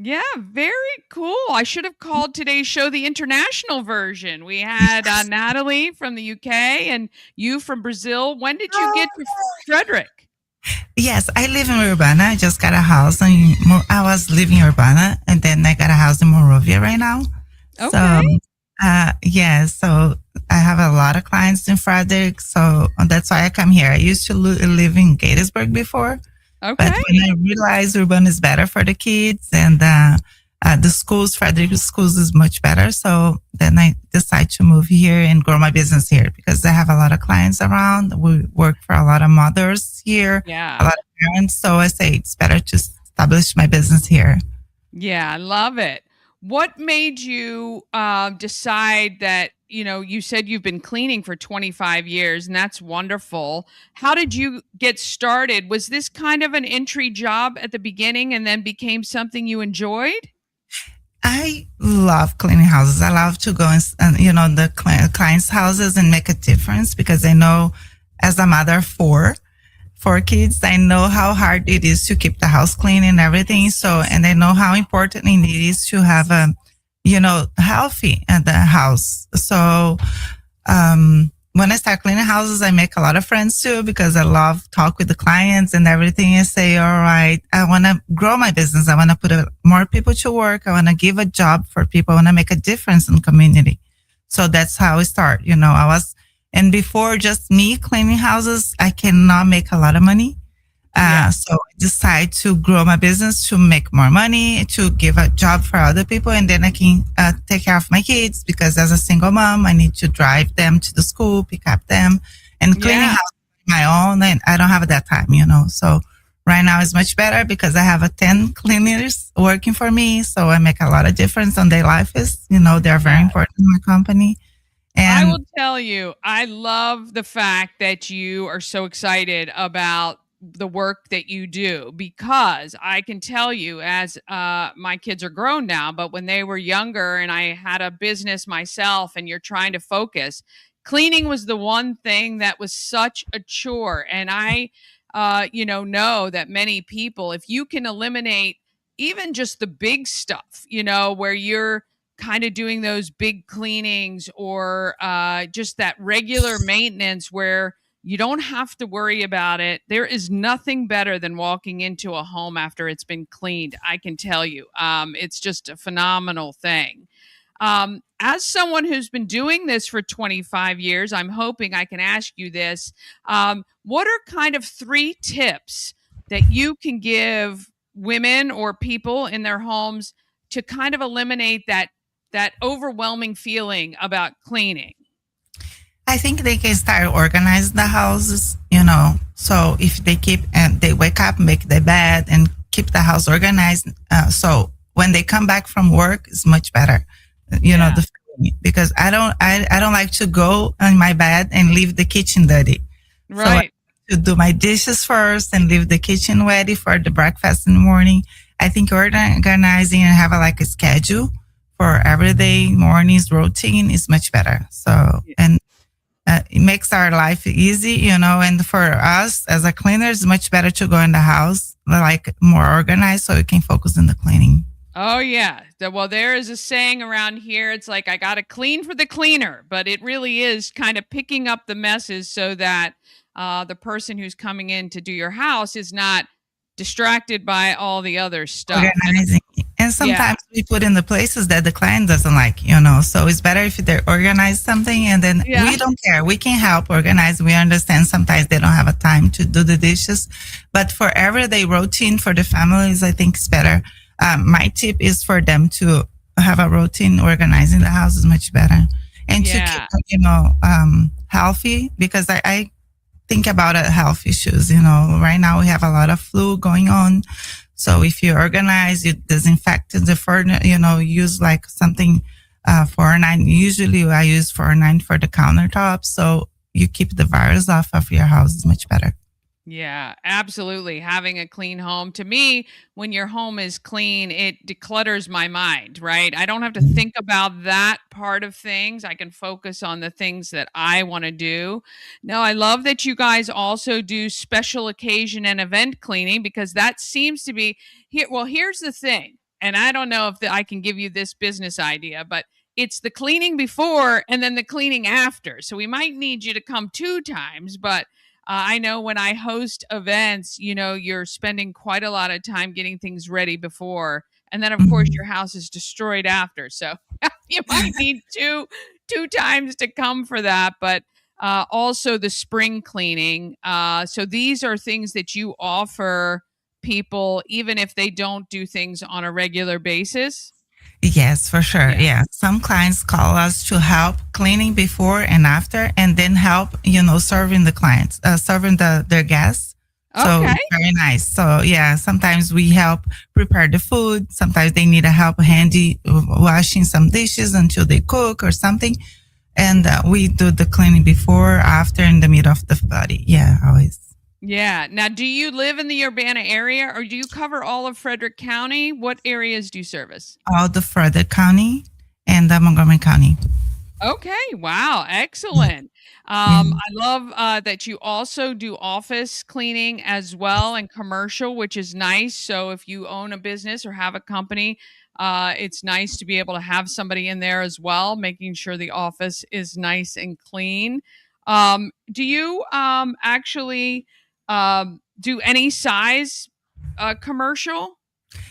Yeah, very cool. I should have called today's show the international version. We had Natalie from the UK and you from Brazil. When did you get to Frederick? Yes, I live in Urbana. I just got a house. I was living in Urbana, and then I got a house in Morovia right now. Okay. So, so I have a lot of clients in Frederick. So that's why I come here. I used to live in Gettysburg before. Okay. But when I realized Urbana is better for the kids and the schools, Frederick schools is much better. So then I decided to move here and grow my business here because I have a lot of clients around. We work for a lot of mothers here, a lot of parents. So I say it's better to establish my business here. Yeah, I love it. What made you decide that, you said you've been cleaning for 25 years and that's wonderful. How did you get started? Was this kind of an entry job at the beginning and then became something you enjoyed? I love cleaning houses. I love to go and the clients' houses and make a difference because I know as a mother of four kids, I know how hard it is to keep the house clean and everything. So, and I know how important it is to have healthy at the house. So, when I start cleaning houses, I make a lot of friends too because I love talk with the clients and everything and say, all right, I want to grow my business. I want to put more people to work. I want to give a job for people. I want to make a difference in the community. So that's how I start. And before just me cleaning houses, I cannot make a lot of money. So I decided to grow my business to make more money, to give a job for other people. And then I can take care of my kids because as a single mom, I need to drive them to the school, pick up them and cleaning house on my own. And I don't have that time, So right now is much better because I have 10 cleaners working for me. So I make a lot of difference on their lives. They're very important in my company. And I will tell you, I love the fact that you are so excited about the work that you do because I can tell you as my kids are grown now, but when they were younger and I had a business myself and you're trying to focus, cleaning was the one thing that was such a chore. And I, know that many people, if you can eliminate even just the big stuff, where you're kind of doing those big cleanings or just that regular maintenance where you don't have to worry about it. There is nothing better than walking into a home after it's been cleaned. I can tell you, it's just a phenomenal thing. As someone who's been doing this for 25 years, I'm hoping I can ask you this. What are kind of 3 tips that you can give women or people in their homes to kind of eliminate that overwhelming feeling about cleaning? I think they can start organizing the houses, so if they they wake up, make their bed and keep the house organized. So when they come back from work, it's much better, because I don't like to go on my bed and leave the kitchen dirty. Right. So I like to do my dishes first and leave the kitchen ready for the breakfast in the morning. I think organizing and have a schedule for everyday mornings routine is much better. So, and it makes our life easy, and for us as a cleaner, it's much better to go in the house, more organized so we can focus on the cleaning. Oh, yeah. Well, there is a saying around here. It's like, I got to clean for the cleaner, but it really is kind of picking up the messes so that the person who's coming in to do your house is not distracted by all the other stuff. Organizing. And sometimes we put in the places that the client doesn't like, you know. So it's better if they organize something, and then we don't care. We can help organize. We understand sometimes they don't have a time to do the dishes, but for everyday routine for the families, I think it's better. My tip is for them to have a routine. Organizing the house is much better, and to keep, healthy, because I think about health issues. You know, right now we have a lot of flu going on. So if you organize, you disinfect the furnace, use like something 409. Usually I use 409 for the countertop. So you keep the virus off of your house is much better. Yeah, absolutely. Having a clean home. To me, when your home is clean, it declutters my mind, right? I don't have to think about that part of things. I can focus on the things that I want to do. Now, I love that you guys also do special occasion and event cleaning, because that seems to be here. Well, here's the thing, and I don't know if I can give you this business idea, but it's the cleaning before and then the cleaning after. So we might need you to come 2 times, but I know when I host events, you're spending quite a lot of time getting things ready before. And then, of course, your house is destroyed after. So you might need two times to come for that. But also the spring cleaning. So these are things that you offer people, even if they don't do things on a regular basis. Yes, for sure. Yeah. Some clients call us to help cleaning before and after, and then help, serving the clients, serving their guests. So very nice. So sometimes we help prepare the food. Sometimes they need a help handy washing some dishes until they cook or something. And we do the cleaning before, after, in the middle of the body. Yeah, always. Yeah. Now, do you live in the Urbana area, or do you cover all of Frederick County? What areas do you service? All the Frederick County and the Montgomery County. Okay. Wow. Excellent. I love that you also do office cleaning as well, and commercial, which is nice. So if you own a business or have a company, it's nice to be able to have somebody in there as well, making sure the office is nice and clean. Do you actually do any size commercial?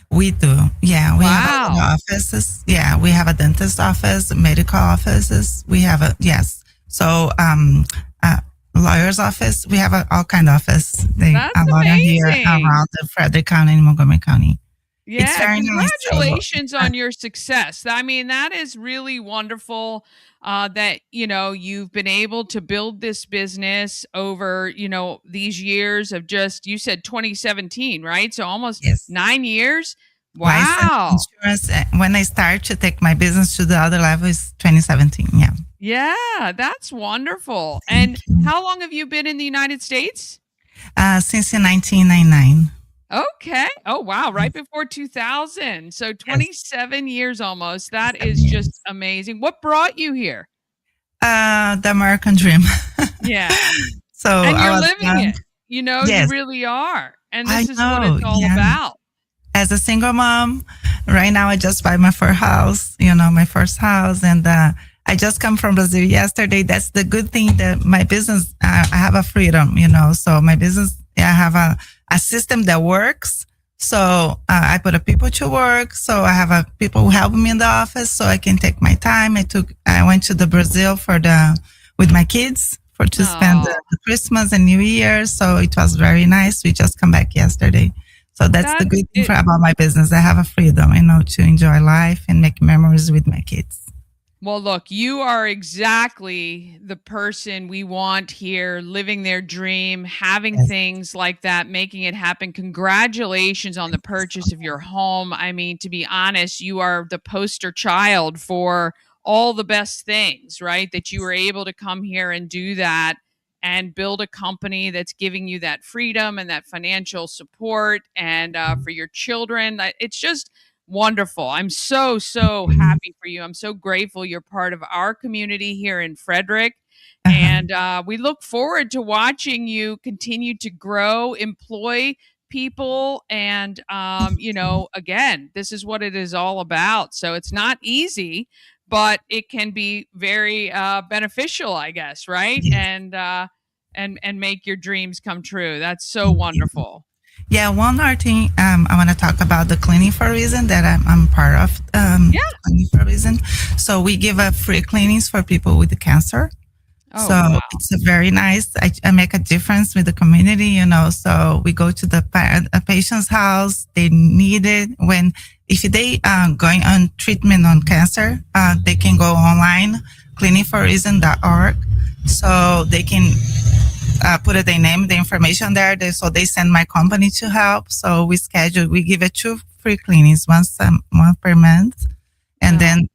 We do. Yeah. We have offices. Yeah. We have a dentist office, medical offices. We have So, lawyer's office. We have all kind of office. That's a lot amazing. Here around the Frederick County and Montgomery County. Yeah. It's very Congratulations nice. on your success. I mean, that is really wonderful. That you've been able to build this business over these years of you said 2017, right? So almost 9 years. Wow. Insurance, when I started to take my business to the other level is 2017. Yeah, that's wonderful. And how long have you been in the United States? Since 1999. Okay. Oh, wow. Right before 2000. So 27 years almost. That is just amazing. What brought you here? The American dream. Yeah. So and you're living it. You really are. And this is what it's all about. As a single mom, right now I just bought my first house, my first house. And I just come from Brazil yesterday. That's the good thing that my business, I have a freedom, So my business, I have a system that works. So I put people to work. So I have people who help me in the office so I can take my time. I went to the Brazil with my kids to spend the Christmas and New Year. So it was very nice. We just come back yesterday. So that's the good thing about my business. I have a freedom, to enjoy life and make memories with my kids. Well, look, you are exactly the person we want here, living their dream, having things like that, making it happen. Congratulations on the purchase of your home. I mean, to be honest, you are the poster child for all the best things, right? That you were able to come here and do that and build a company that's giving you that freedom and that financial support, and for your children. It's just wonderful. I'm so happy for you. I'm so grateful you're part of our community here in Frederick. And we look forward to watching you continue to grow, employ people. And, again, this is what it is all about. So it's not easy, but it can be very beneficial, I guess, right? And and make your dreams come true. That's so wonderful. Yeah, one more thing. I want to talk about the Cleaning for a Reason that I'm part of. Cleaning for a Reason. So we give free cleanings for people with cancer. Oh, So wow. it's a very nice. I make a difference with the community, So we go to the patient's house. They need it if they going on treatment on cancer. They can go online, cleaningforareason.org, so they can put their name, the information there. So they send my company to help. So we give it 2 free cleanings once per month, and then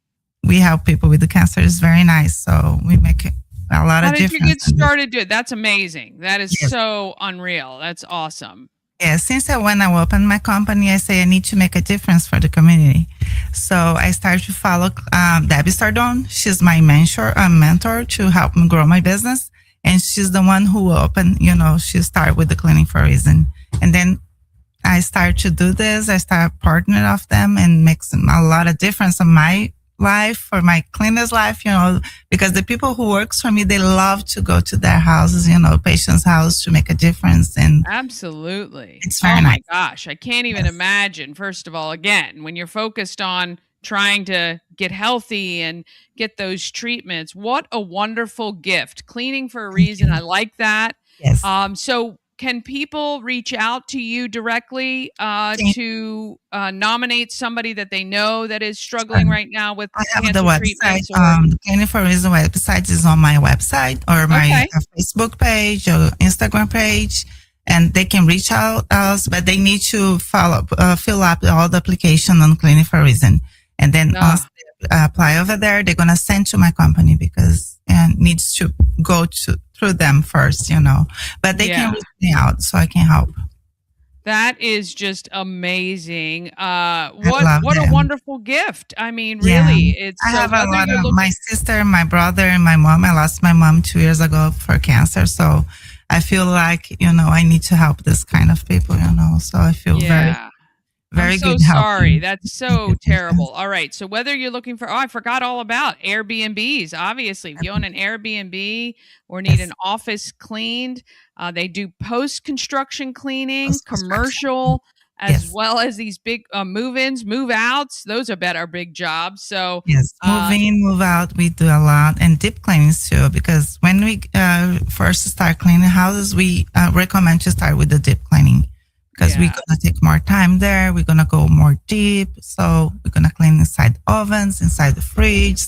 we help people with the cancer. It's very nice. So we make it. A lot How of did you difference. get started doing it? That's amazing. That is so unreal. That's awesome. Yeah, since when I opened my company, I say I need to make a difference for the community. So I started to follow Debbie Sardone. She's my mentor to help me grow my business. And she's the one who opened, she started with the Cleaning for a Reason. And then I started to do this. I started partnering with them and makes a lot of difference in my life, for my cleaners' life, because the people who works for me, they love to go to their houses, patient's house, to make a difference. And absolutely, it's very nice. My gosh, I can't even imagine. First of all, again, when you're focused on trying to get healthy and get those treatments, what a wonderful gift. Cleaning for a Reason. I like that. Yes. So can people reach out to you directly to nominate somebody that they know that is struggling right now with I have cancer the website. treatments? The Cleaning for a Reason website is on my website or my Facebook page or Instagram page, and they can reach out us, but they need to fill up all the application on Cleaning for a Reason, and then once they apply over there, they're gonna send to my company because it needs to go through them first, But they can reach me out, so I can help. That is just amazing. What them. a wonderful gift. I mean, really, it's. I have a lot of my sister, my brother, and my mom. I lost my mom 2 years ago for cancer, so I feel like I need to help this kind of people. So I feel very I'm so good. Sorry. That's so terrible. All right. So whether you're looking for, I forgot all about Airbnbs. Obviously, if you own an Airbnb or need an office cleaned, they do post-construction cleaning, commercial, as well as these big move-ins, move-outs. Those are big jobs. So move in, move out. We do a lot, and deep cleanings too. Because when we first start cleaning houses, we recommend to start with the deep cleaning. Because we're going to take more time there. We're going to go more deep. So we're going to clean inside ovens, inside the fridge.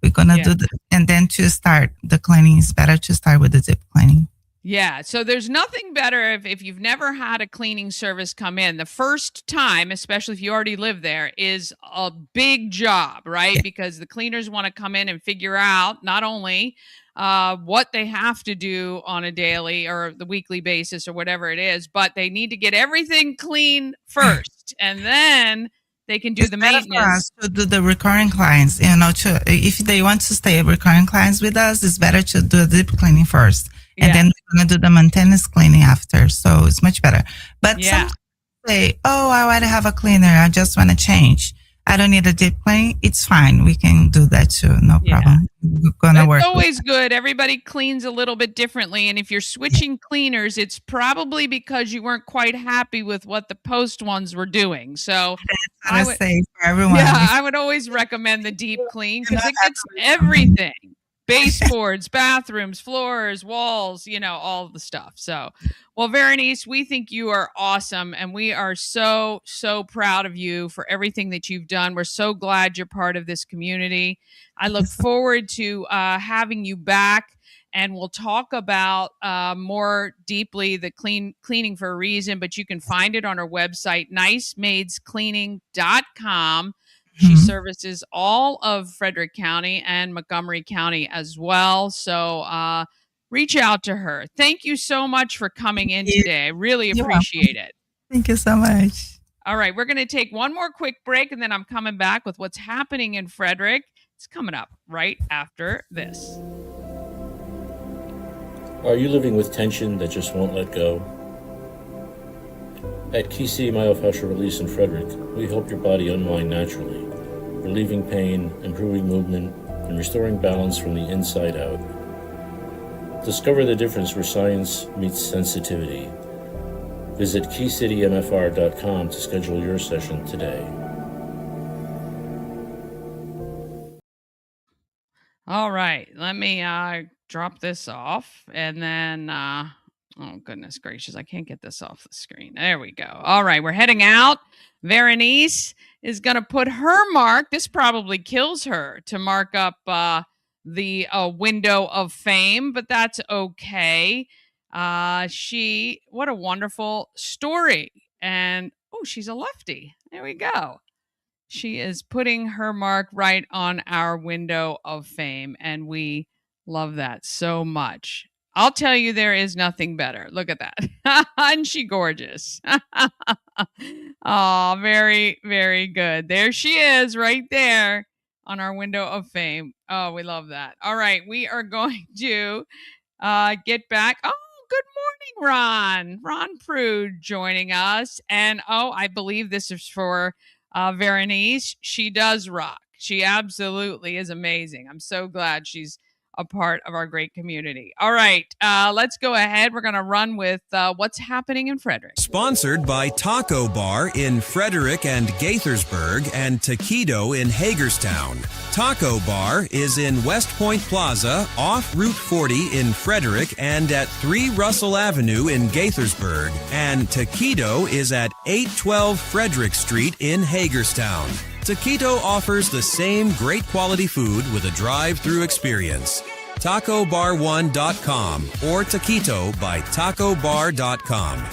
We're going to do and then to start the cleaning, it's better to start with the deep cleaning. Yeah. So there's nothing better if you've never had a cleaning service come in. The first time, especially if you already live there, is a big job, right? Because the cleaners want to come in and figure out not only what they have to do on a daily or the weekly basis or whatever it is, but they need to get everything clean first, and then they can do the maintenance. To do the recurring clients, if they want to stay recurring clients with us, it's better to do the deep cleaning first, and then we're going to do the maintenance cleaning after. So it's much better. But some say, "Oh, I want to have a cleaner. I just want to change. I don't need a deep cleaning." It's fine. We can do that too. No problem. We're gonna work. It's always good. Everybody cleans a little bit differently. And if you're switching cleaners, it's probably because you weren't quite happy with what the post ones were doing. So I would say for everyone. Yeah, I would always recommend the deep clean because it gets everything. Baseboards, bathrooms, floors, walls, all of the stuff. So, well, Veranice, we think you are awesome, and we are so, so proud of you for everything that you've done. We're so glad you're part of this community. I look forward to having you back, and we'll talk about more deeply the Cleaning for a Reason, but you can find it on our website, nicemaidscleaning.com. She services all of Frederick County and Montgomery County as well. So reach out to her. Thank you so much for coming in today. I really appreciate it. Thank you so much. All right. We're going to take one more quick break, and then I'm coming back with what's happening in Frederick. It's coming up right after this. Are you living with tension that just won't let go? At Kisi Myofascial Release in Frederick, we help your body unwind naturally, relieving pain, improving movement, and restoring balance from the inside out. Discover the difference where science meets sensitivity. Visit keycitymfr.com to schedule your session today. All right, let me drop this off, and then oh goodness gracious, I can't get this off the screen. There we go. All right, we're heading out. Veranice is going to put her mark. This probably kills her to mark up the window of fame, but that's okay. What a wonderful story. And oh, she's a lefty. There we go. She is putting her mark right on our window of fame, and we love that so much. I'll tell you, there is nothing better. Look at that. Isn't she gorgeous? Oh, very, very good. There she is right there on our window of fame. Oh, we love that. All right, we are going to get back. Oh, good morning, Ron. Ron Prude joining us. And oh, I believe this is for Veranice. She does rock. She absolutely is amazing. I'm so glad she's a part of our great community. All right, let's go ahead. We're going to run with what's happening in Frederick. Sponsored by Taco Bar in Frederick and Gaithersburg and Taquito in Hagerstown. Taco Bar is in West Point Plaza off Route 40 in Frederick and at 3 Russell Avenue in Gaithersburg. And Taquito is at 812 Frederick Street in Hagerstown. Taquito offers the same great quality food with a drive-through experience. TacoBar1.com or Taquito by TacoBar.com.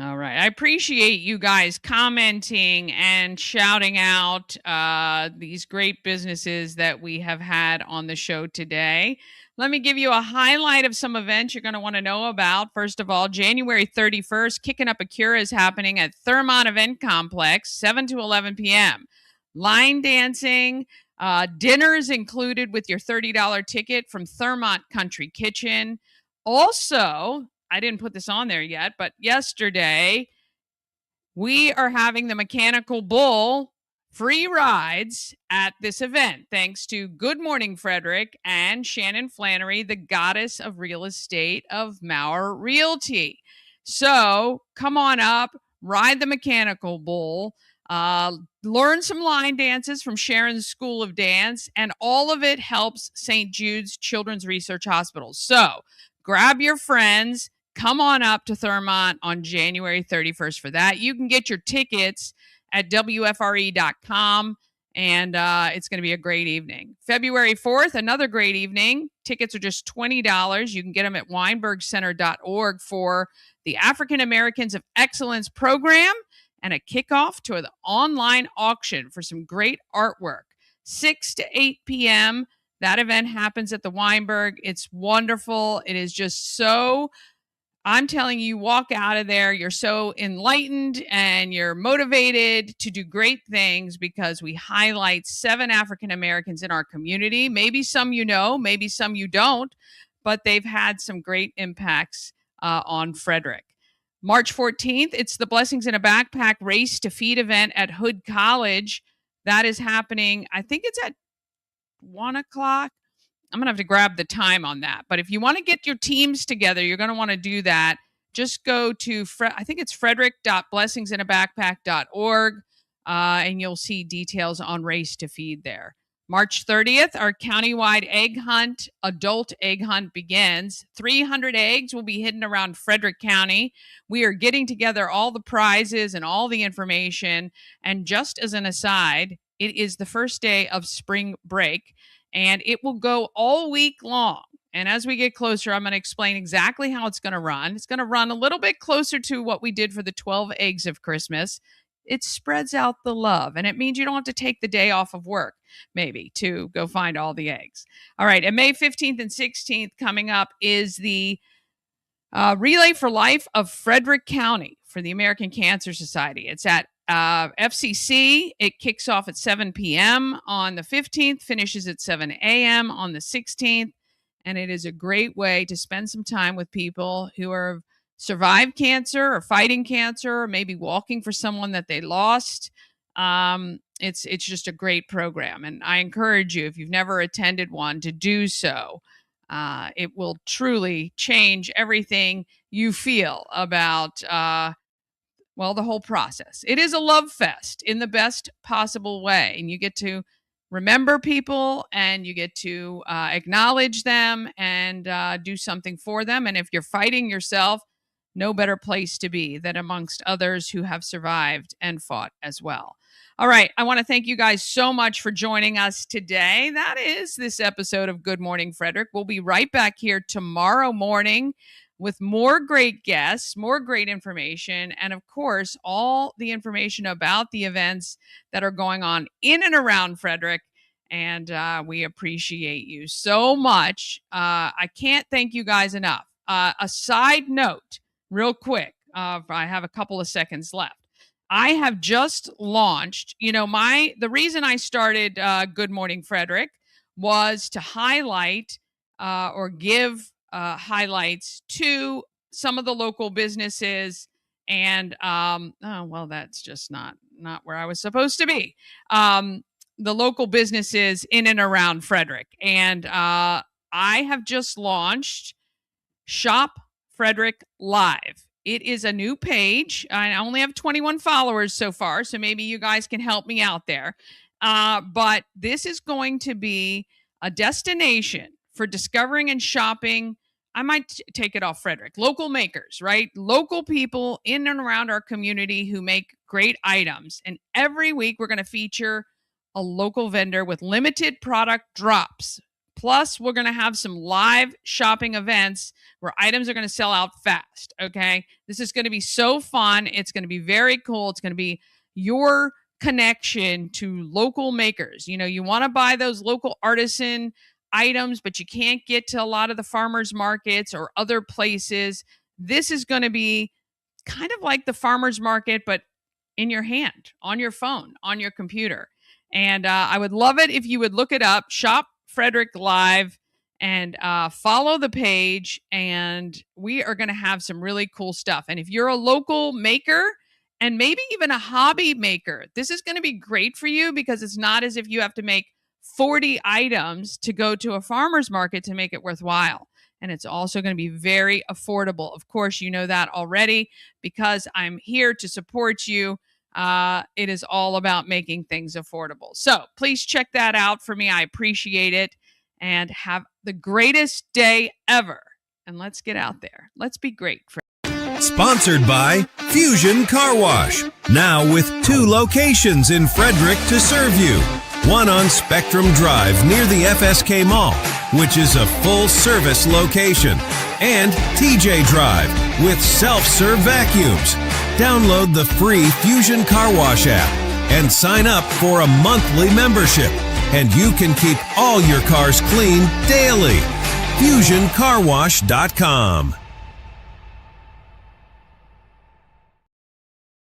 All right. I appreciate you guys commenting and shouting out these great businesses that we have had on the show today. Let me give you a highlight of some events you're going to want to know about. First of all, January 31st, Kicking Up a Cure is happening at Thermont Event Complex, 7 to 11 p.m. Line dancing, dinners included with your $30 ticket from Thermont Country Kitchen. Also, I didn't put this on there yet, but yesterday, we are having the Mechanical Bull free rides at this event, thanks to Good Morning Frederick and Shannon Flannery, the goddess of real estate of Maurer Realty. So come on up, ride the Mechanical Bull, learn some line dances from Sharon's School of Dance, and all of it helps St. Jude's Children's Research Hospital. So grab your friends, come on up to Thermont on January 31st for that. You can get your tickets at WFRE.com, and it's going to be a great evening. February 4th, another great evening. Tickets are just $20. You can get them at weinbergcenter.org for the African Americans of Excellence program and a kickoff to the online auction for some great artwork. 6 to 8 p.m., that event happens at the Weinberg. It's wonderful. It is just so... I'm telling you, walk out of there. You're so enlightened and you're motivated to do great things because we highlight 7 African Americans in our community. Maybe some you know, maybe some you don't, but they've had some great impacts on Frederick. March 14th, it's the Blessings in a Backpack Race to Feed event at Hood College. That is happening, I think it's at 1 o'clock. I'm going to have to grab the time on that. But if you want to get your teams together, you're going to want to do that. Just go to, I think it's frederick.blessingsinAbackpack.org, and you'll see details on Race to Feed there. March 30th, our countywide egg hunt, adult egg hunt begins. 300 eggs will be hidden around Frederick County. We are getting together all the prizes and all the information. And just as an aside, it is the first day of spring break, and it will go all week long. And as we get closer, I'm going to explain exactly how it's going to run. It's going to run a little bit closer to what we did for the 12 eggs of Christmas. It spreads out the love, and it means you don't have to take the day off of work, maybe, to go find all the eggs. All right, and May 15th and 16th coming up is the Relay for Life of Frederick County for the American Cancer Society. It's at FCC. It kicks off at 7 p.m. on the 15th, finishes at 7 a.m. on the 16th, and it is a great way to spend some time with people who are survived cancer or fighting cancer or maybe walking for someone that they lost. It's just a great program, and I encourage you, if you've never attended one, to do so. It will truly change everything you feel about, the whole process. It is a love fest in the best possible way, and you get to remember people, and you get to acknowledge them, and do something for them. And if you're fighting yourself, no better place to be than amongst others who have survived and fought as well. All right. I want to thank you guys so much for joining us today. That is this episode of Good Morning Frederick. We'll be right back here tomorrow morning with more great guests, more great information, and of course, all the information about the events that are going on in and around Frederick. And we appreciate you so much. I can't thank you guys enough. A side note, real quick, I have a couple of seconds left. I have just launched, the reason I started Good Morning Frederick was to highlight or give highlights to some of the local businesses. And, that's just not where I was supposed to be. The local businesses in and around Frederick. And I have just launched Shop Frederick Live. It is a new page. I only have 21 followers so far, so maybe you guys can help me out there. But this is going to be a destination for discovering and shopping. I might take it off Frederick. Local makers, right? Local people in and around our community who make great items. And every week we're going to feature a local vendor with limited product drops. Plus, we're going to have some live shopping events where items are going to sell out fast, okay? This is going to be so fun. It's going to be very cool. It's going to be your connection to local makers. You want to buy those local artisan items, but you can't get to a lot of the farmers markets or other places. This is going to be kind of like the farmers market, but in your hand, on your phone, on your computer. And I would love it if you would look it up, Shop Frederick Live, and follow the page, and we are going to have some really cool stuff. And if you're a local maker and maybe even a hobby maker, this is going to be great for you, because it's not as if you have to make 40 items to go to a farmer's market to make it worthwhile. And it's also going to be very affordable. Of course, you know that already, because I'm here to support you. It is all about making things affordable. So please check that out for me. I appreciate it, and have the greatest day ever. And let's get out there. Let's be great. Sponsored by Fusion Car Wash. Now with 2 locations in Frederick to serve you. One on Spectrum Drive near the FSK Mall, which is a full-service location. And TJ Drive with self-serve vacuums. Download the free Fusion Car Wash app and sign up for a monthly membership. And you can keep all your cars clean daily. FusionCarWash.com.